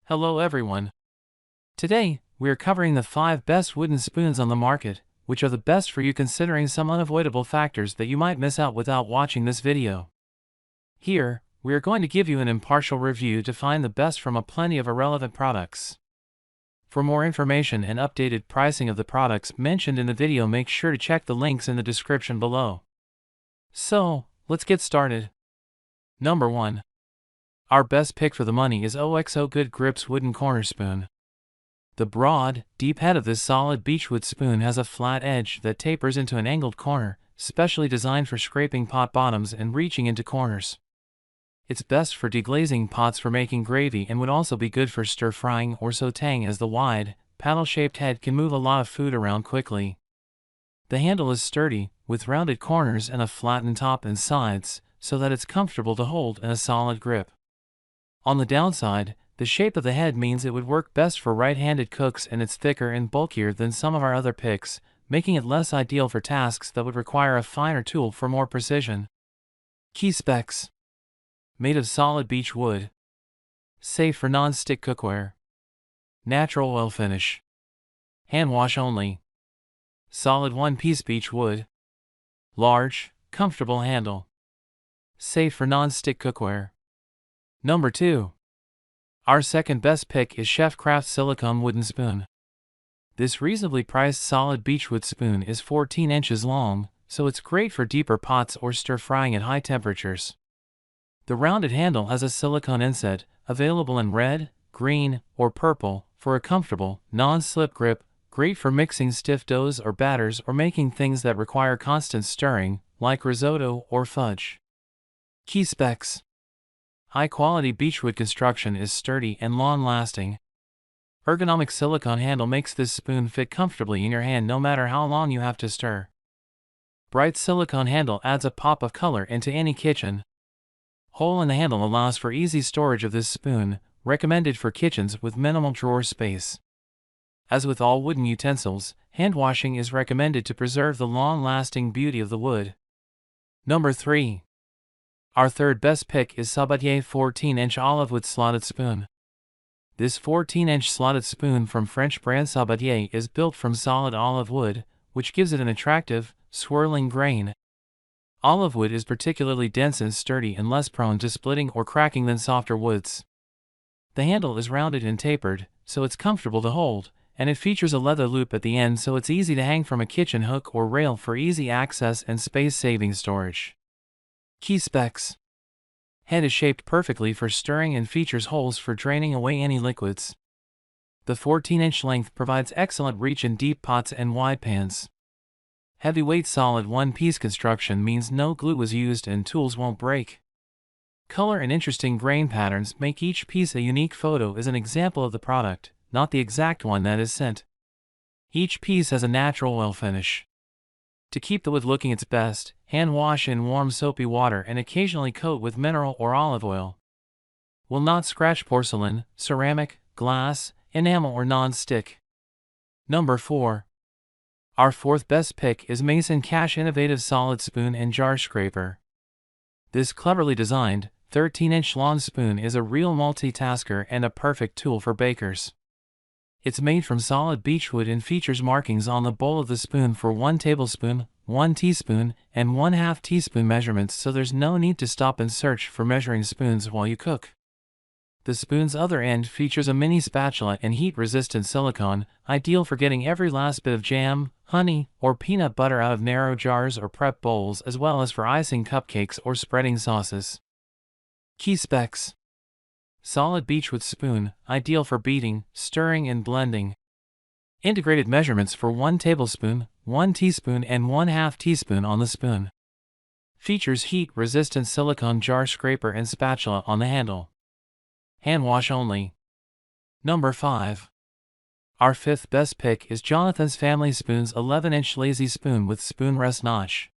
Hello everyone. Today, we are covering the 5 best wooden spoons on the market, which are the best for you considering some unavoidable factors that you might miss out without watching this video. Here, we are going to give you an impartial review to find the best from a plenty of irrelevant products. For more information and updated pricing of the products mentioned in the video, make sure to check the links in the description below. So, let's get started. Number 1. Our best pick for the money is OXO Good Grips Wooden Corner Spoon. The broad, deep head of this solid beechwood spoon has a flat edge that tapers into an angled corner, specially designed for scraping pot bottoms and reaching into corners. It's best for deglazing pots for making gravy and would also be good for stir-frying or sautéing, as the wide, paddle-shaped head can move a lot of food around quickly. The handle is sturdy, with rounded corners and a flattened top and sides, so that it's comfortable to hold in a solid grip. On the downside, the shape of the head means it would work best for right-handed cooks, and it's thicker and bulkier than some of our other picks, making it less ideal for tasks that would require a finer tool for more precision. Key specs: made of solid beech wood, safe for non-stick cookware, natural oil finish, hand wash only, solid one-piece beech wood, large, comfortable handle, safe for non-stick cookware. Number 2. Our second best pick is Chef Craft Silicone Wooden Spoon. This reasonably priced solid beechwood spoon is 14 inches long, so it's great for deeper pots or stir-frying at high temperatures. The rounded handle has a silicone inset, available in red, green, or purple, for a comfortable, non-slip grip, great for mixing stiff doughs or batters or making things that require constant stirring, like risotto or fudge. Key specs: high-quality beechwood construction is sturdy and long-lasting. Ergonomic silicone handle makes this spoon fit comfortably in your hand no matter how long you have to stir. Bright silicone handle adds a pop of color into any kitchen. Hole in the handle allows for easy storage of this spoon, recommended for kitchens with minimal drawer space. As with all wooden utensils, hand washing is recommended to preserve the long-lasting beauty of the wood. Number 3. Our third best pick is Sabatier 14-inch olive wood slotted spoon. This 14-inch slotted spoon from French brand Sabatier is built from solid olive wood, which gives it an attractive, swirling grain. Olive wood is particularly dense and sturdy and less prone to splitting or cracking than softer woods. The handle is rounded and tapered, so it's comfortable to hold, and it features a leather loop at the end so it's easy to hang from a kitchen hook or rail for easy access and space-saving storage. Key specs: head is shaped perfectly for stirring and features holes for draining away any liquids. The 14-inch length provides excellent reach in deep pots and wide pans. Heavyweight solid one-piece construction means no glue was used and tools won't break. Color and interesting grain patterns make each piece a unique photo as an example of the product, not the exact one that is sent. Each piece has a natural oil finish. To keep the wood looking its best, hand wash in warm soapy water and occasionally coat with mineral or olive oil. Will not scratch porcelain, ceramic, glass, enamel or non-stick. Number 4. Our fourth best pick is Mason Cash Innovative Solid Spoon and Jar Scraper. This cleverly designed, 13-inch long spoon is a real multitasker and a perfect tool for bakers. It's made from solid beechwood and features markings on the bowl of the spoon for 1 tablespoon, 1 teaspoon, and 1/2 teaspoon measurements, so there's no need to stop and search for measuring spoons while you cook. The spoon's other end features a mini spatula and heat-resistant silicone, ideal for getting every last bit of jam, honey, or peanut butter out of narrow jars or prep bowls, as well as for icing cupcakes or spreading sauces. Key specs: solid beechwood spoon, ideal for beating, stirring and blending. Integrated measurements for 1 tablespoon, 1 teaspoon and 1/2 teaspoon on the spoon. Features heat-resistant silicone jar scraper and spatula on the handle. Hand wash only. Number 5. Our fifth best pick is Jonathan's Family Spoons 11-inch lazy spoon with spoon rest notch.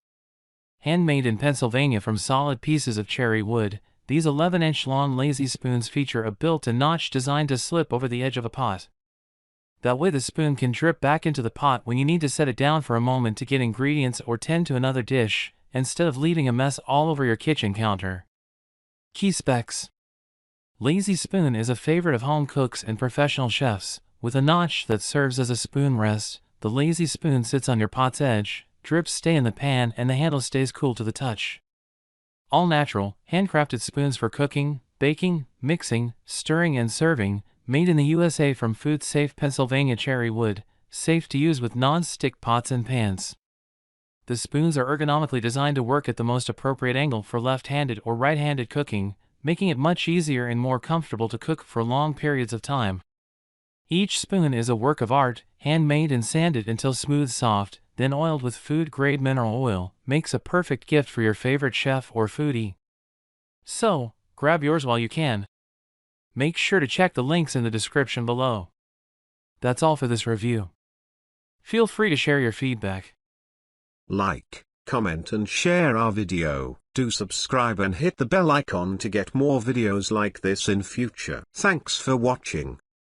Handmade in Pennsylvania from solid pieces of cherry wood, these 11-inch long lazy spoons feature a built-in notch designed to slip over the edge of a pot. That way the spoon can drip back into the pot when you need to set it down for a moment to get ingredients or tend to another dish, instead of leaving a mess all over your kitchen counter. Key specs: Lazy spoon is a favorite of home cooks and professional chefs. With a notch that serves as a spoon rest, the lazy spoon sits on your pot's edge, drips stay in the pan and the handle stays cool to the touch. All natural, handcrafted spoons for cooking, baking, mixing, stirring and serving, made in the USA from food-safe Pennsylvania cherry wood, safe to use with non-stick pots and pans. The spoons are ergonomically designed to work at the most appropriate angle for left-handed or right-handed cooking, making it much easier and more comfortable to cook for long periods of time. Each spoon is a work of art, handmade and sanded until smooth soft, then oiled with food-grade mineral oil, makes a perfect gift for your favorite chef or foodie. So, grab yours while you can. Make sure to check the links in the description below. That's all for this review. Feel free to share your feedback. Like, comment and share our video. Do subscribe and hit the bell icon to get more videos like this in future. Thanks for watching.